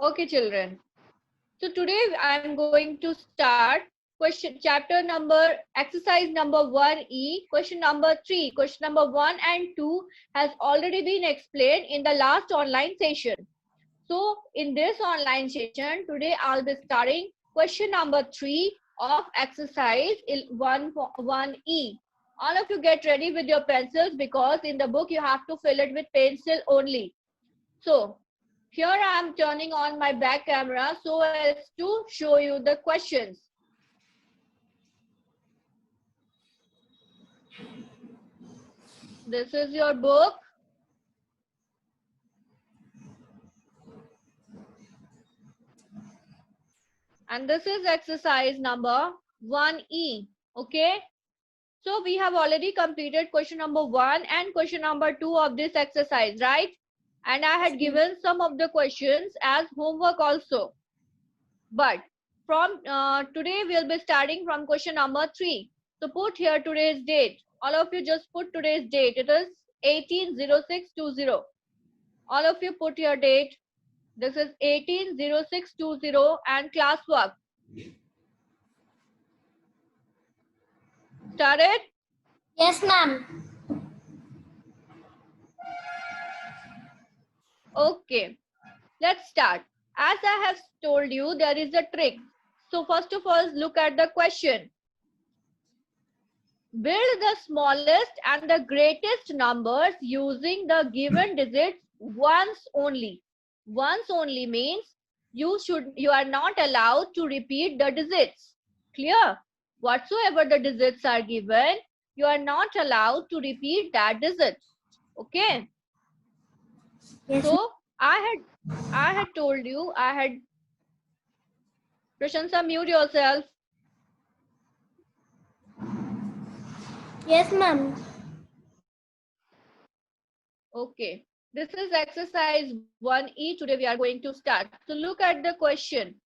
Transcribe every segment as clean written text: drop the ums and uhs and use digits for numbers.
Okay, children. So today I am going to start exercise number 1E, question number 3. Question number 1 and 2 has already been explained in the last online session. So in this online session, today I'll be starting question number 3 of exercise 1E. All of you get ready with your pencils because in the book you have to fill it with pencil only. So here I am turning on my back camera so as to show you the questions. This is your book. And this is exercise number 1E. Okay. So we have already completed question number 1 and question number 2 of this exercise, right? And I had given some of the questions as homework also. But from today we'll be starting from question number 3. So put here today's date. All of you just put today's date. It is 18/06/20. All of you put your date. This is 18/06/20 and classwork. Started? Yes, ma'am. Okay. Let's start. As I have told you, there is a trick. So first of all, look at the question. Build the smallest and the greatest numbers using the given digits once only. Once only means you are not allowed to repeat the digits. Clear? Whatsoever the digits are given, you are not allowed to repeat that digit. Okay? Yes. So I had told you, Prashansa, mute yourself. Yes, ma'am. Okay. This is exercise 1E. Today we are going to start. So look at the question.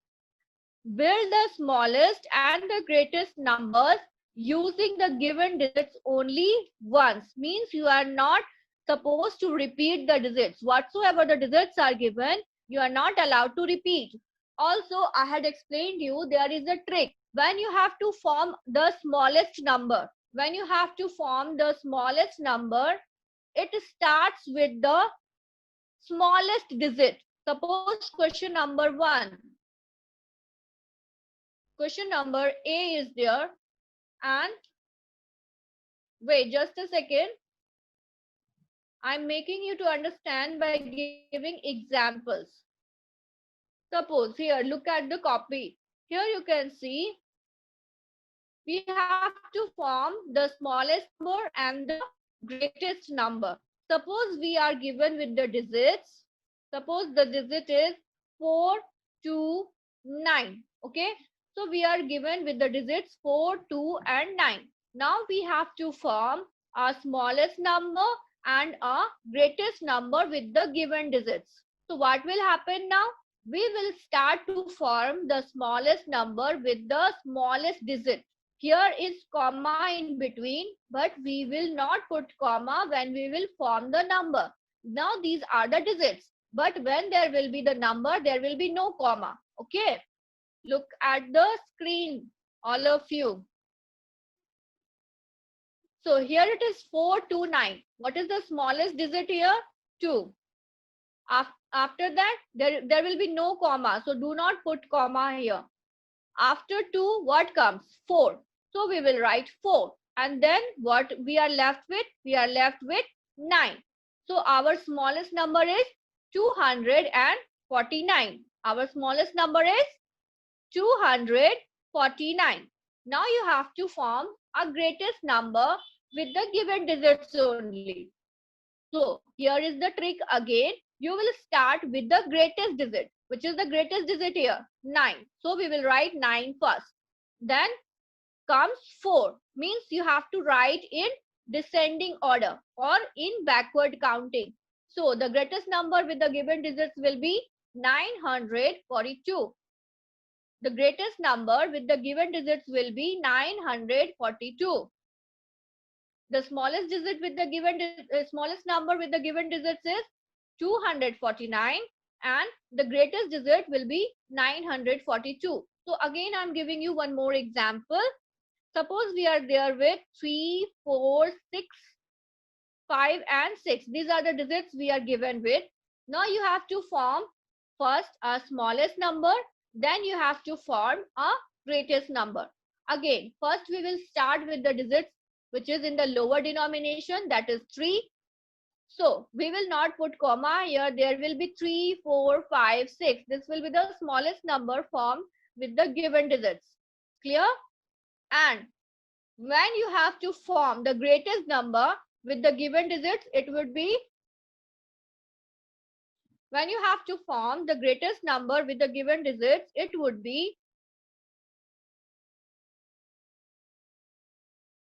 Build the smallest and the greatest numbers using the given digits only once. Means you are not supposed to repeat the digits. Whatsoever the digits are given, you are not allowed to repeat. Also, I had explained you there is a trick. When you have to form the smallest number, it starts with the smallest digit. Suppose question number 1. Question number A is there, and wait just a second. I'm making you to understand by giving examples. Suppose here, look at the copy. Here you can see we have to form the smallest number and the greatest number. Suppose we are given with the digits. Suppose the digit is 4, 2, 9. Okay. So we are given with the digits 4, 2 and 9. Now we have to form our smallest number and our greatest number with the given digits. So what will happen now? We will start to form the smallest number with the smallest digit. Here is comma in between, but we will not put comma when we will form the number. Now these are the digits, but when there will be the number, there will be no comma. Okay. Look at the screen, all of you. So here it is 429. What is the smallest digit here? 2. After that, there will be no comma. So do not put comma here. After 2, what comes? 4. So we will write 4. And then what we are left with? We are left with 9. So our smallest number is 249. Our smallest number is 249. Now you have to form a greatest number with the given digits only. So here is the trick again. You will start with the greatest digit. Which is the greatest digit here? 9. So we will write 9 first. Then comes 4. Means you have to write in descending order or in backward counting. So the greatest number with the given digits will be 942. The greatest number with the given digits will be 942. The smallest digit with the given smallest number with the given digits is 249, and the greatest digit will be 942. So again, I'm giving you one more example. Suppose we are there with 3, 4, 6, 5 and 6. These are the digits we are given with. Now you have to form first a smallest number, then you have to form a greatest number. Again, first we will start with the digits which is in the lower denomination, that is 3. So we will not put comma here. There will be 3, 4, 5, 6. This will be the smallest number formed with the given digits. Clear? And when you have to form the greatest number with the given digits, it would be, when you have to form the greatest number with the given digits, it would be,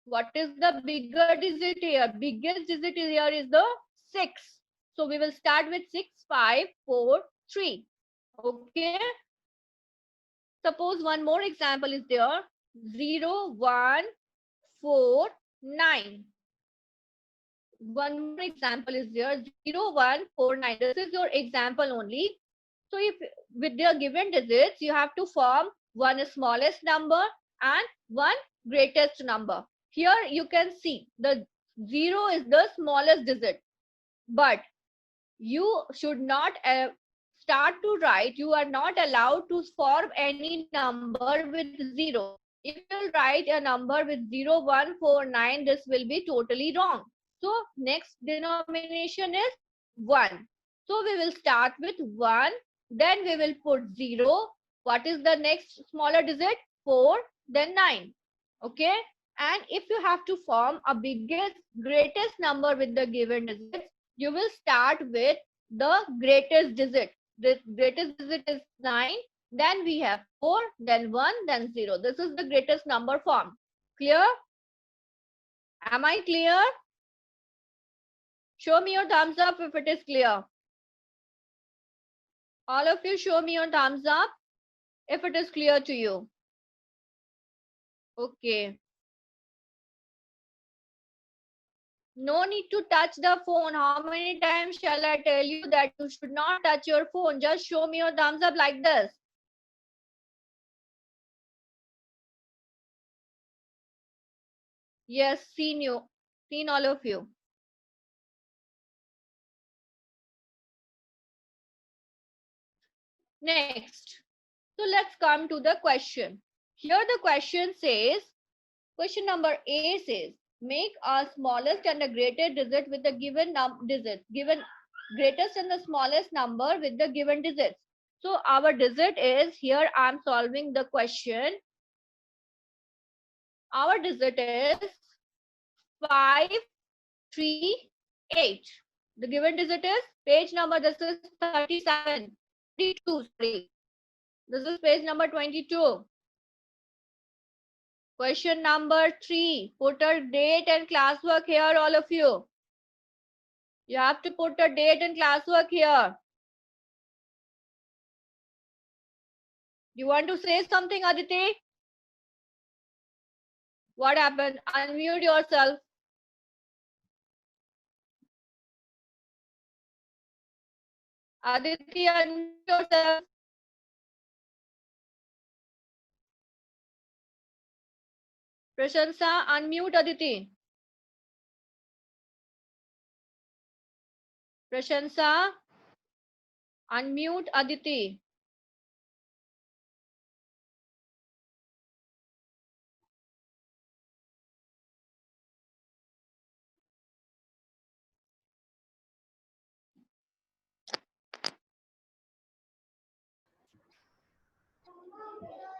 what is the bigger digit here? Biggest digit here is the 6. So we will start with 6, 5, 4, 3. Okay. Suppose one more example is there. 0, 1, 4, 9. One more example is there. 0, 1, 4, 9. This is your example only. So if with the given digits, you have to form one smallest number and one greatest number. Here you can see the 0 is the smallest digit, but you should not start to write. You are not allowed to form any number with 0. If you write a number with 0, 1, 4, 9, this will be totally wrong. So next denomination is 1. So we will start with 1, then we will put 0. What is the next smaller digit? 4, then 9. Okay. And if you have to form a greatest number with the given digits, you will start with the greatest digit. The greatest digit is 9, then we have 4, then 1, then 0. This is the greatest number form. Clear? Am I clear? Show me your thumbs up if it is clear. All of you show me your thumbs up if it is clear to you. Okay. No need to touch the phone. How many times shall I tell you that you should not touch your phone? Just show me your thumbs up like this. Yes, seen you. Seen all of you. Next. So let's come to the question. Here the question says, question number A says, make a smallest and a greatest digit with the given digits. Given greatest and the smallest number with the given digits. So our digit is, here I am solving the question. Our digit is 5, 3, 8. The given digit is page number, this is 37, 22, sorry. This is page number 22. Question number 3. Put a date and classwork here, all of you. You have to put a date and classwork here. You want to say something, Aditi? What happened? Unmute yourself. Aditi, unmute yourself. Prashansa, unmute Aditi. Prashansa, unmute Aditi.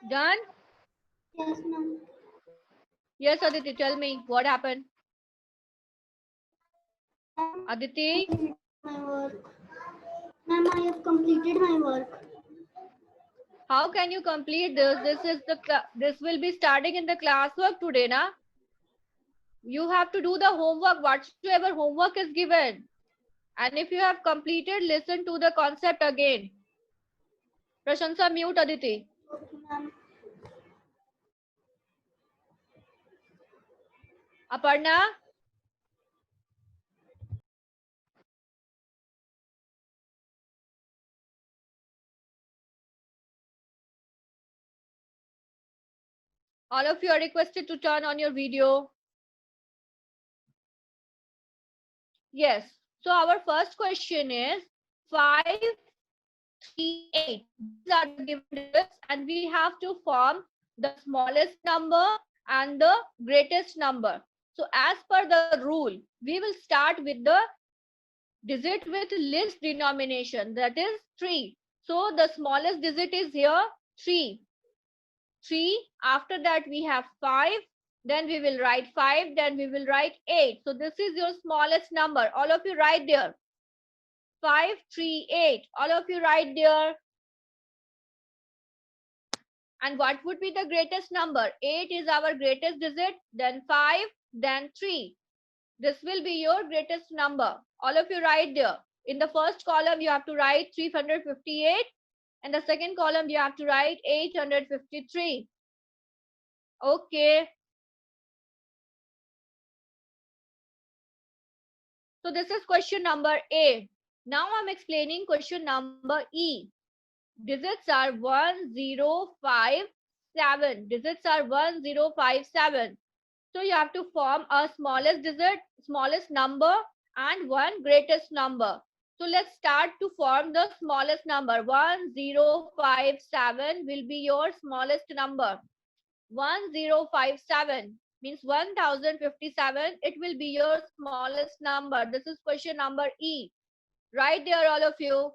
Done? Yes, ma'am. Yes, Aditi, tell me what happened. Aditi? My work. Ma'am, I have completed my work. How can you complete this? This will be starting in the classwork today, na? You have to do the homework, whatsoever homework is given. And if you have completed, listen to the concept again. Prashansa, mute Aditi. Okay, ma'am. Aparna? All of you are requested to turn on your video. Yes. So our first question is 538. These are the given digits and we have to form the smallest number and the greatest number. So as per the rule, we will start with the digit with least denomination, that is 3. So the smallest digit is here 3. 3. After that we have 5. Then we will write 5. Then we will write 8. So this is your smallest number. All of you write there. 538. All of you write there. And what would be the greatest number? 8 is our greatest digit. Then 5. Then 3. This will be your greatest number. All of you write there. In the first column, you have to write 358. And the second column, you have to write 853. Okay. So this is question number A. Now I'm explaining question number E. Digits are 1057. Digits are 1057. So you have to form a smallest digit, smallest number, and one greatest number. So let's start to form the smallest number. 1057 will be your smallest number. 1057 means 1057. It will be your smallest number. This is question number E. Right there, all of you.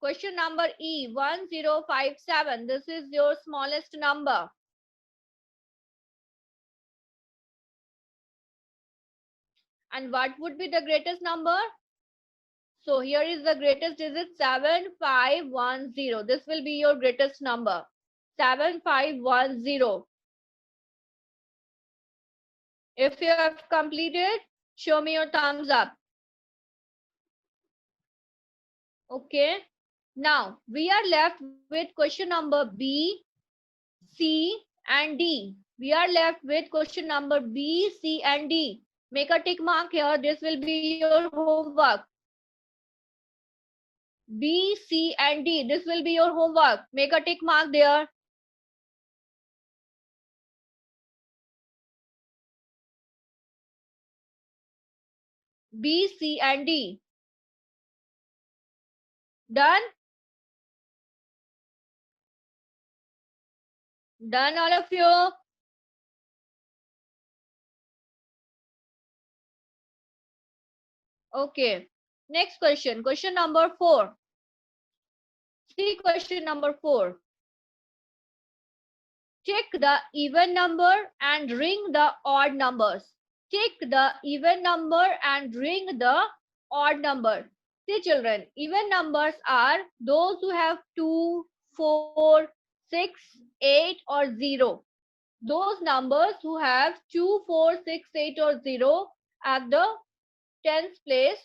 Question number E, 1057. This is your smallest number. And what would be the greatest number? So here is the greatest digit 7510. This will be your greatest number. 7510. If you have completed, show me your thumbs up. Okay. Now we are left with question number B, C, and D. We are left with question number B, C, and D. Make a tick mark here. This will be your homework. B, C, and D. This will be your homework. Make a tick mark there. B, C, and D. Done? Done, all of you? Okay. Next question. Question number 4. See question number 4. Check the even number and ring the odd numbers. Check the even number and ring the odd number. See children, even numbers are those who have 2, 4, 6, 8 or 0. Those numbers who have 2, 4, 6, 8 or 0 at the tens place.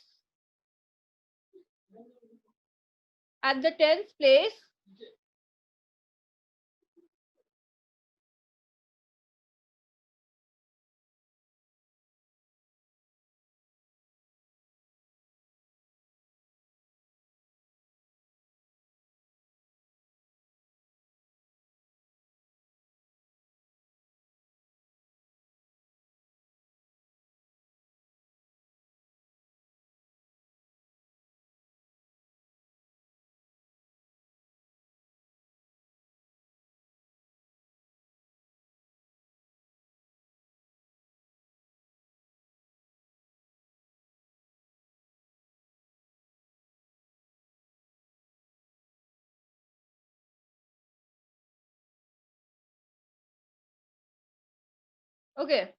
At the tens place. Okay.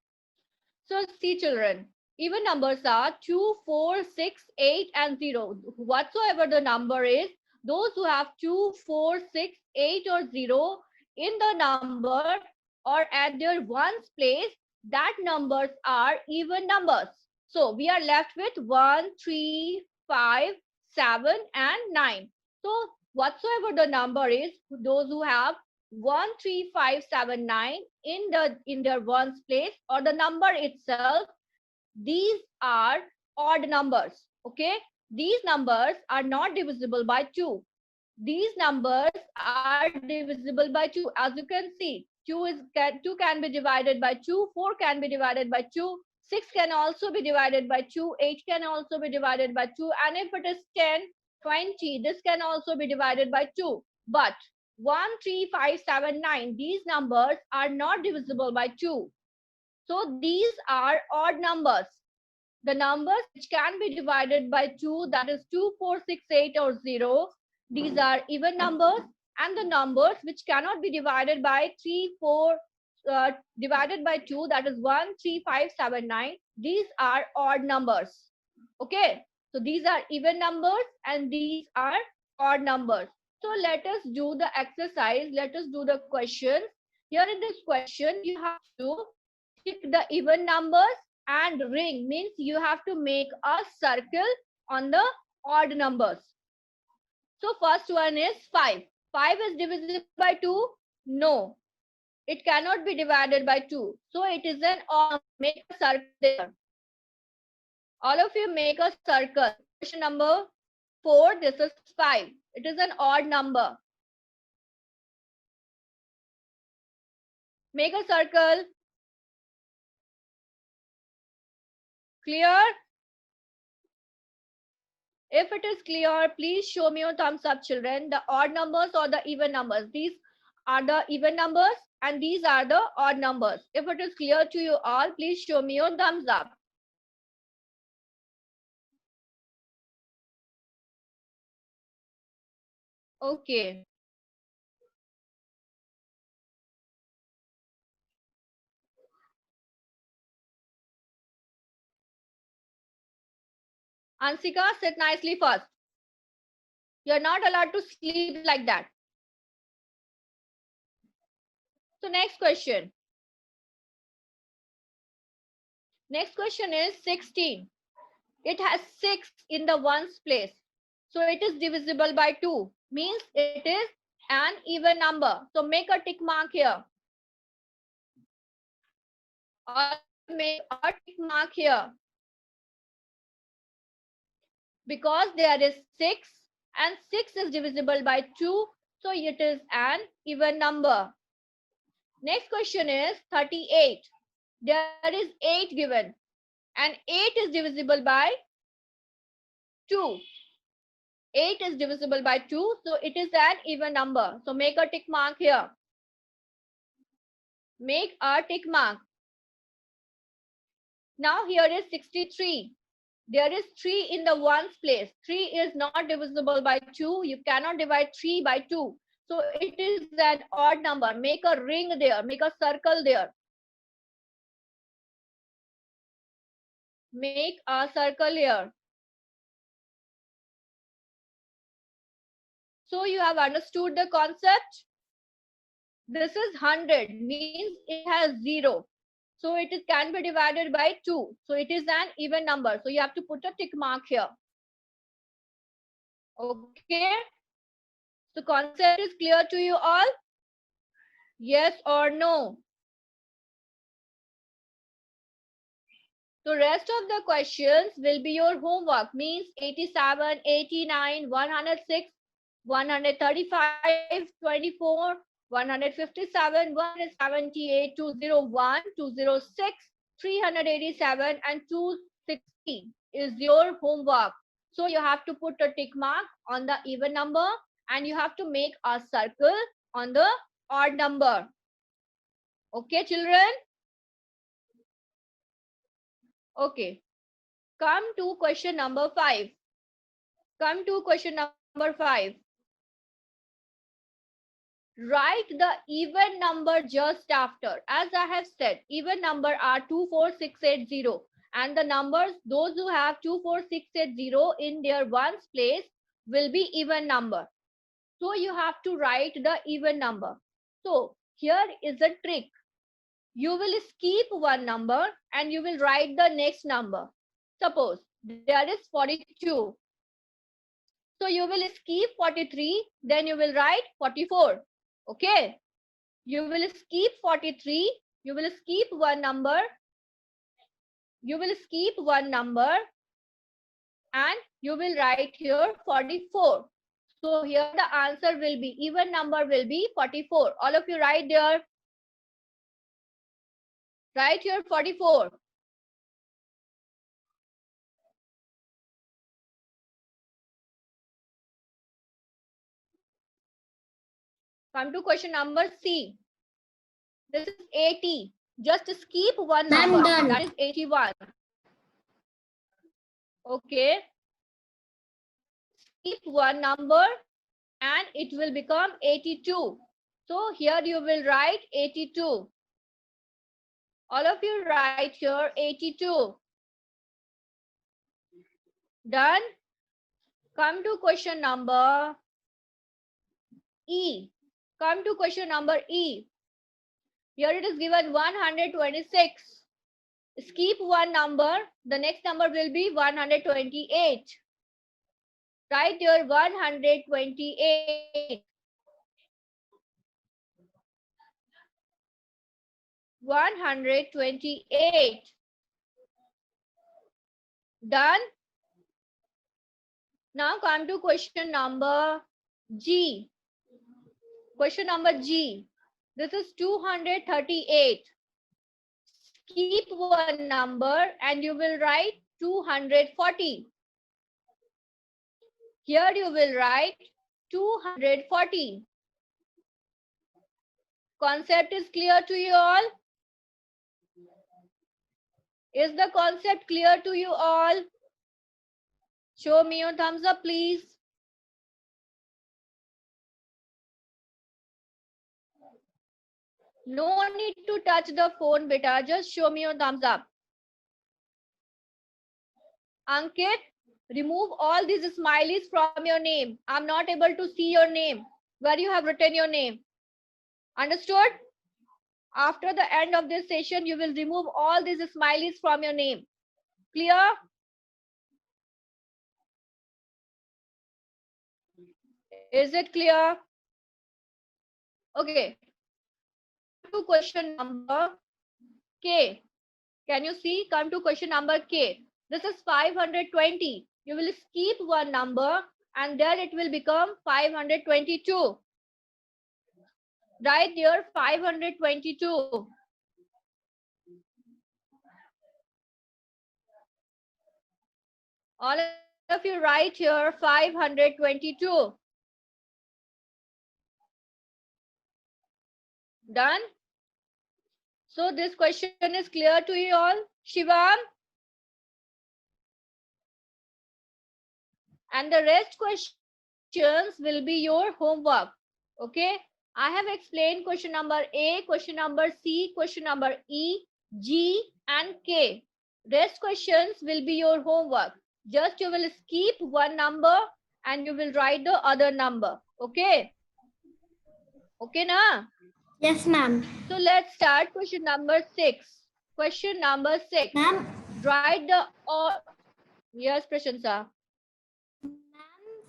So see children, even numbers are 2, 4, 6, 8 and 0. Whatsoever the number is, those who have 2, 4, 6, 8 or 0 in the number or at their ones place, that numbers are even numbers. So we are left with 1, 3, 5, 7 and 9. So whatsoever the number is, those who have 1, 3, 5, 7, 9 in their ones place or the number itself, these are odd numbers. Okay, these numbers are not divisible by 2. these numbers are divisible by 2. As you can see, 2 can be divided by 2, 4 can be divided by 2, 6 can also be divided by 2, 8 can also be divided by 2, and if it is 10, 20, this can also be divided by 2. But 1, 3, 5, 7, 9, these numbers are not divisible by 2. So these are odd numbers. The numbers which can be divided by 2, that is 2, 4, 6, 8 or 0, these are even numbers, and the numbers which cannot be divided by 3, 4, divided by 2, that is 1, 3, 5, 7, 9, these are odd numbers. Okay, so these are even numbers and these are odd numbers. So let us do the exercise. Let us do the question. Here in this question, you have to pick the even numbers, and ring means you have to make a circle on the odd numbers. So first one is 5. 5 is divisible by 2? No, it cannot be divided by 2. So it is an odd. Make a circle there. All of you make a circle. Question number 4, this is 5. It is an odd number. Make a circle. Clear? If it is clear, please show me your thumbs up, children. The odd numbers or the even numbers. These are the even numbers and these are the odd numbers. If it is clear to you all, please show me your thumbs up. Okay. Ansika, sit nicely first. You're not allowed to sleep like that. So next question. Next question is 16. It has 6 in the ones place. So it is divisible by 2. Means it is an even number. So make a tick mark here. Or make a tick mark here. Because there is 6 and 6 is divisible by 2. So it is an even number. Next question is 38. There is 8 given. And 8 is divisible by 2. 8 is divisible by 2. So it is an even number. So make a tick mark here. Make a tick mark. Now here is 63. There is 3 in the ones place. 3 is not divisible by 2. You cannot divide 3 by 2. So it is an odd number. Make a ring there. Make a circle there. Make a circle here. So you have understood the concept. This is 100 means it has 0. So it can be divided by 2. So it is an even number. So you have to put a tick mark here. Okay. So concept is clear to you all? Yes or no? So rest of the questions will be your homework. Means 87, 89, 106, 135, 24, 157, 178, 201, 206, 387 and 260 is your homework. So you have to put a tick mark on the even number and you have to make a circle on the odd number. Okay, children? Okay. Come to question number 5. Come to question number 5. Write the even number just after. As I have said, even number are 2, 4, 6, 8, 0. And the numbers, those who have 2, 4, 6, 8, 0 in their ones place will be even number. So you have to write the even number. So here is a trick. You will skip one number and you will write the next number. Suppose there is 42. So you will skip 43, then you will write 44. Okay. You will skip 43. You will skip one number. You will skip one number and you will write here 44. So here the answer will be, even number will be 44. All of you write there. Write here 44. Come to question number C. This is 80. Just skip one number. Done. That is 81. Okay. Skip one number and it will become 82. So here you will write 82. All of you write here 82. Done. Come to question number E. Come to question number E. Here it is given 126. Skip one number. The next number will be 128. Write here 128. 128. Done. Now come to question number G. Question number G. This is 238. Keep one number and you will write 240. Here you will write 240. Concept is clear to you all? Is the concept clear to you all? Show me your thumbs up, please. No need to touch the phone, beta. Just show me your thumbs up. Ankit, remove all these smileys from your name. I'm not able to see your name, where you have written your name. Understood? After the end of this session, you will remove all these smileys from your name. Clear? Is it clear? Okay. To question number K. Can you see? Come to question number K. This is 520. You will skip one number and then it will become 522. Right there, 522. All of you write here 522. Done? So this question is clear to you all. Shivam? And the rest questions will be your homework. Okay? I have explained question number A, question number C, question number E, G and K. Rest questions will be your homework. Just you will skip one number and you will write the other number. Okay? Okay, na? Yes, ma'am. So let's start question number 6. Question number 6. Ma'am. Write the yes, Prashansa. Ma'am,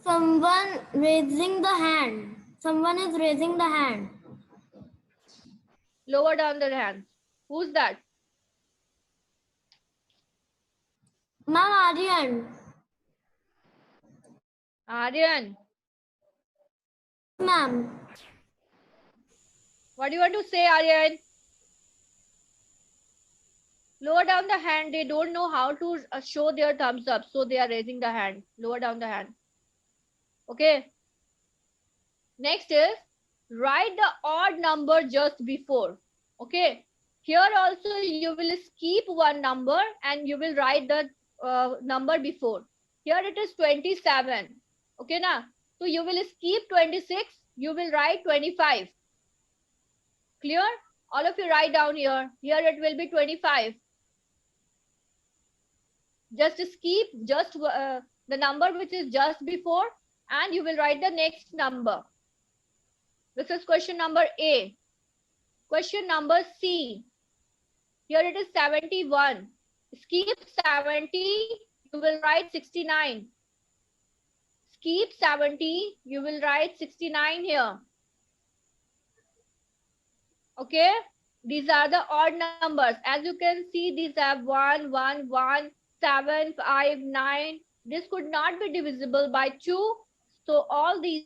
someone raising the hand. Someone is raising the hand. Lower down their hands. Who's that? Ma'am, Aryan. Aryan. Ma'am. What do you want to say, Aryan? Lower down the hand. They don't know how to show their thumbs up, so they are raising the hand. Lower down the hand. Okay. Next is write the odd number just before. Okay. Here also you will skip one number and you will write the number before. Here it is 27. Okay, na? So you will skip 26. You will write 25. Clear? All of you write down here. Here it will be 25. Just skip the number which is just before and you will write the next number. This is question number A. Question number C. Here it is 71. Skip 70, you will write 69. Skip 70, you will write 69 here. Okay, these are the odd numbers. As you can see, these have 1, 1, 1, 7, 5, 9. This could not be divisible by 2. So all these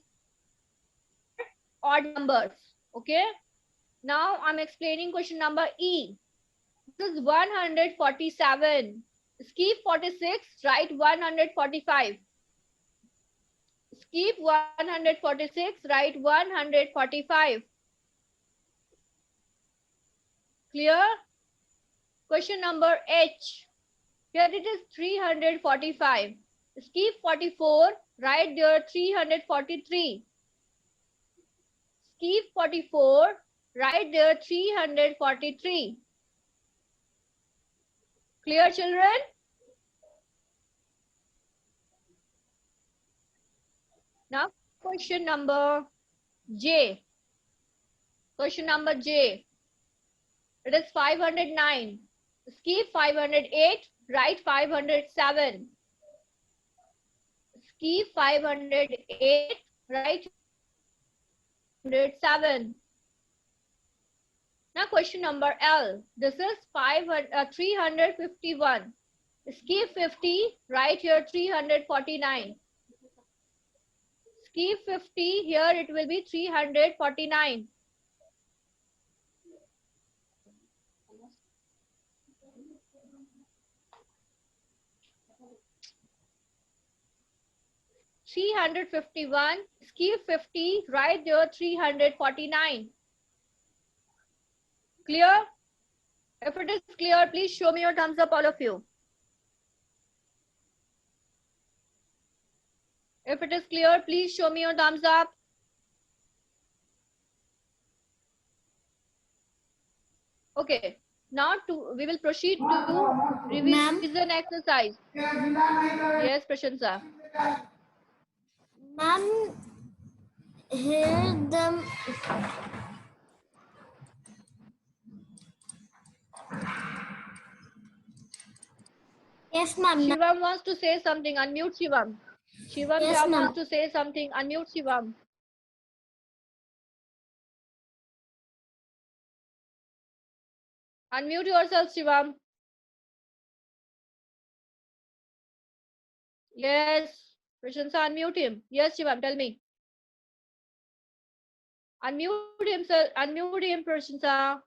are odd numbers. Okay. Now I'm explaining question number E. This is 147. Skip 46, write 145. Skip 146, write 145. Clear? Question number H. Here it is 345. Skip 44, write there 343. Skip 44, write there 343. Clear, children? Now question number J. Question number J. It is 509. Skip 508, write 507. Skip 508, write 507. Now question number L. This is 351. Skip 50, write here 349. Skip 50, here it will be 349. Skip 50, write there 349. Clear? If it is clear, please show me your thumbs up, all of you. If it is clear, please show me your thumbs up. Okay, now we will proceed to revision exercise. Yes, Prashansa. Ma'am, here the yes, ma'am. Shivam wants to say something. Unmute Shivam. Shivam Yes, wants to say something. Unmute Shivam. Unmute yourself, Shivam. Yes, Prashansa, unmute him. Yes, Shivam, tell me. Unmute him, sir. Unmute him, Prashansa.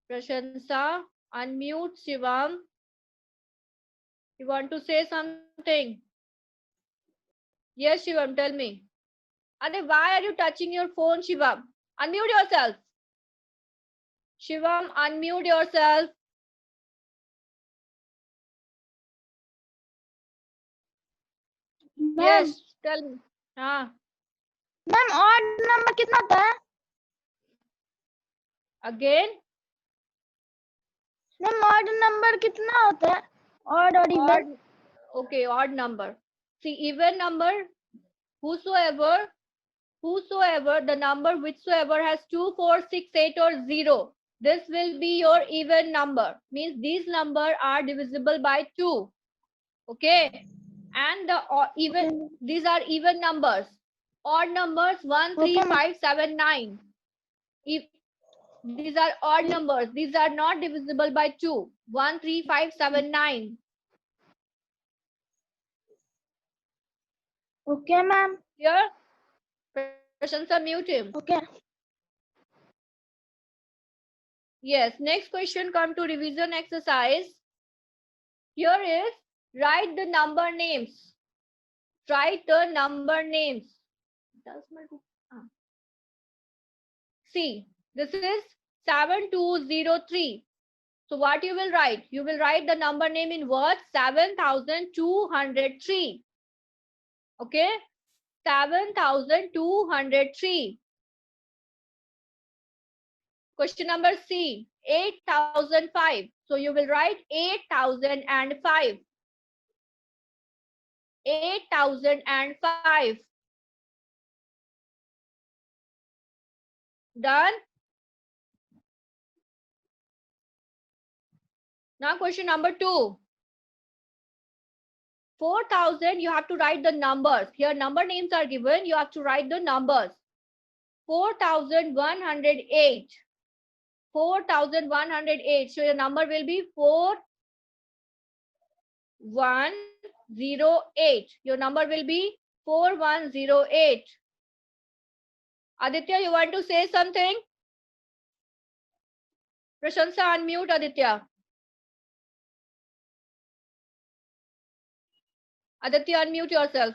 Prashansa, unmute Shivam. You want to say something? Yes, Shivam, tell me. And why are you touching your phone, Shivam? Unmute yourself. Shivam, unmute yourself. Yes, tell me. हाँ. Ma'am odd number कितना होता है? Again? Ma'am odd number कितना होता है? Odd और even? Okay, odd number. See, even number, whosoever, the number whichsoever has 2, 4, 6, 8 or 0, this will be your even number. Means these numbers are divisible by 2. Okay. And the even, these are even numbers. Odd numbers 1, 3, 5, 7, 9. If these are odd numbers, these are not divisible by 2. 1, 3, 5, 7, 9. Okay, ma'am. Here, Prashansa, mute him. Okay. Yes, next question come to revision exercise. Here is write the number names. Write the number names. See, this is 7203. So what you will write? You will write the number name in words 7203. Okay, 7203. Question number C, 8005. So you will write 8005. 8005. Done? Now question number 2. 4000, you have to write the numbers. Here number names are given. You have to write the numbers. 4108. 4108. So your number will be 4108. Your number will be 4108. Aditya, you want to say something? Prashansa, unmute Aditya. Aditya, unmute yourself.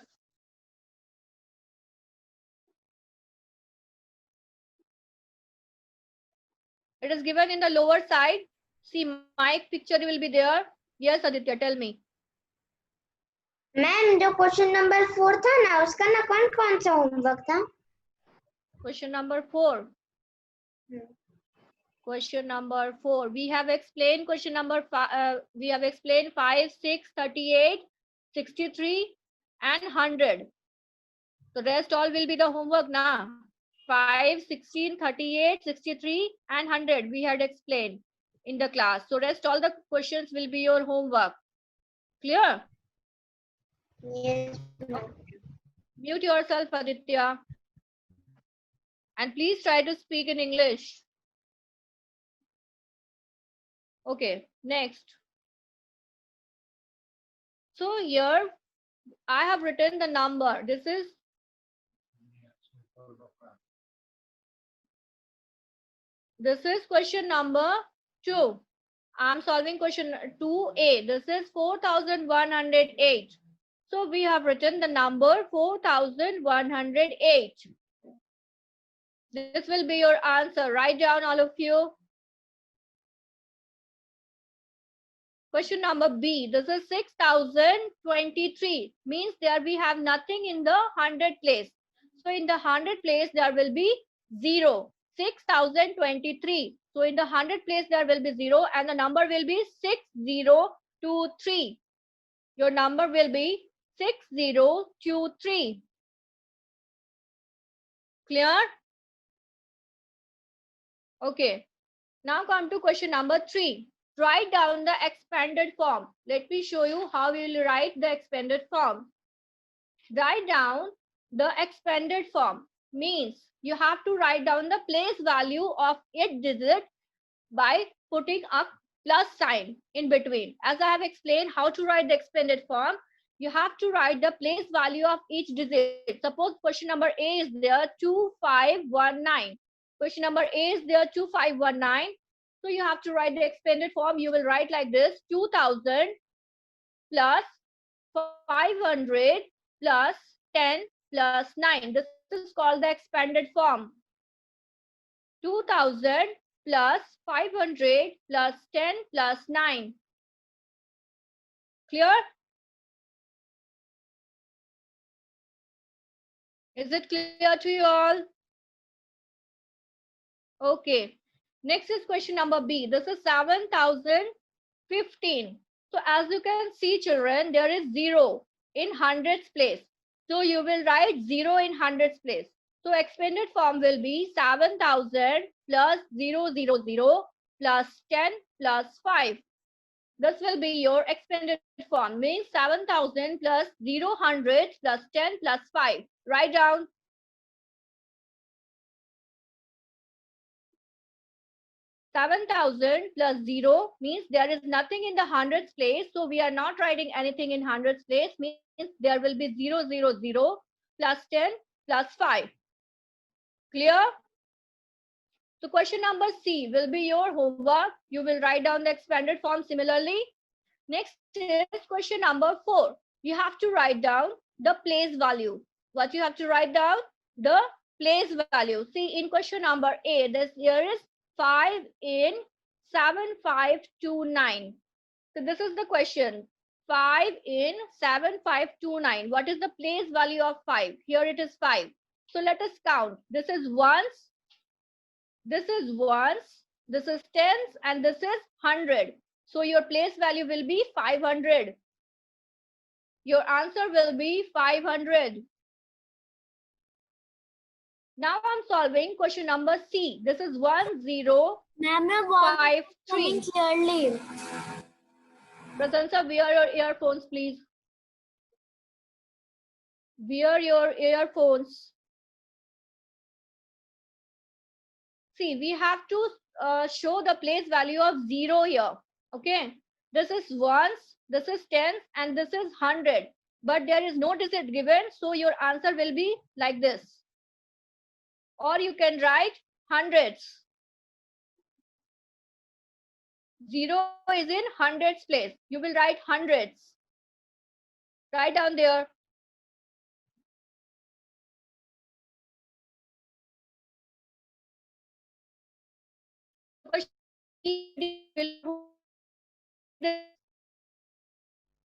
It is given in the lower side. See, my picture will be there. Yes, Aditya, tell me. Ma'am जो question number 4 था ना उसका ना कौन सा homework था? Question number 4. Question number 4. We have explained question number 5. We have explained 5, 6, 38, 63, and 100. The rest all will be the homework now. 5, 16, 38, 63, and 100. We had explained in the class. So rest all the questions will be your homework. Clear? Yes. Mute yourself, Aditya. And please try to speak in English. Okay, next. So here I have written the number. This is question number 2. I'm solving question 2A. This is 4108. So we have written the number 4108. This will be your answer. Write down all of you. Question number B. This is 6023. Means there we have nothing in the 100 place. So in the 100 place there will be 0. 6023. So in the 100 place there will be 0 and the number will be 6023. Your number will be 6023. Clear? Okay. Now come to question number 3. Write down the expanded form. Let me show you how we will write the expanded form. Write down the expanded form. Means you have to write down the place value of each digit by putting a plus sign in between. As I have explained how to write the expanded form, you have to write the place value of each digit. Suppose question number A is there 2519. Question number A is there 2519. So you have to write the expanded form. You will write like this: 2000 plus 500 plus 10 plus 9. This is called the expanded form. 2000 plus 500 plus 10 plus 9. Clear? Is it clear to you all? Okay. Next is question number B. This is 7015. So as you can see, children, there is 0 in hundreds place. So you will write 0 in hundreds place. So expanded form will be 7000 plus 000 plus 10 plus 5. This will be your expanded form. Means 7000 plus 000 plus 10 plus 5. Write down. 7000 plus 0 means there is nothing in the hundreds place. So we are not writing anything in hundreds place. Means there will be 000 plus 10 plus 5. Clear? So question number C will be your homework. You will write down the expanded form similarly. Next is question number 4. You have to write down the place value. What you have to write down? The place value. See, in question number A, here is 5 in 7529. So this is the question. 5 in 7529. What is the place value of 5? Here it is 5. So let us count. This is ones. This is ones. This is tens. And this is 100. So your place value will be 500. Your answer will be 500. Now I'm solving question number C. This is 1053. Clearly. Prasansa, wear your earphones, please. Wear your earphones. see, we have to show the place value of 0 here. Okay, this is ones, this is tens, and this is 100, but there is no digit given, so your answer will be like this. Or you can write hundreds. 0 is in hundreds place. You will write hundreds. Write down there.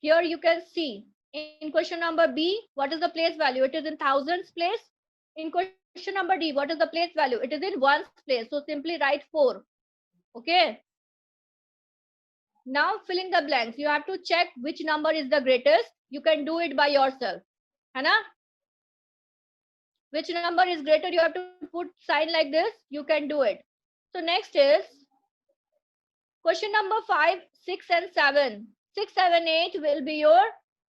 Here you can see in question number B, what is the place value? It is in thousands place. In question number D, what is the place value? It is in ones place. So simply write 4. Okay. Now fill in the blanks. You have to check which number is the greatest. You can do it by yourself. Hana? Which number is greater? You have to put sign like this. You can do it. So next is question number 5, 6 and 7. 6, 7, 8 will be your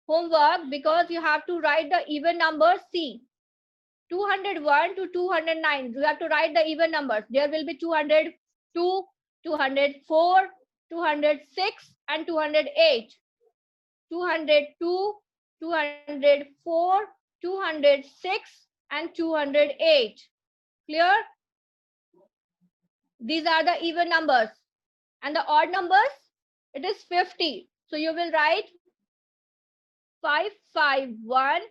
homework because you have to write the even numbers. See, 201 to 209. You have to write the even numbers. There will be 202, 204, 206 and 208. 202, 204, 206 and 208. Clear? These are the even numbers. And the odd numbers, it is 50. So you will write 551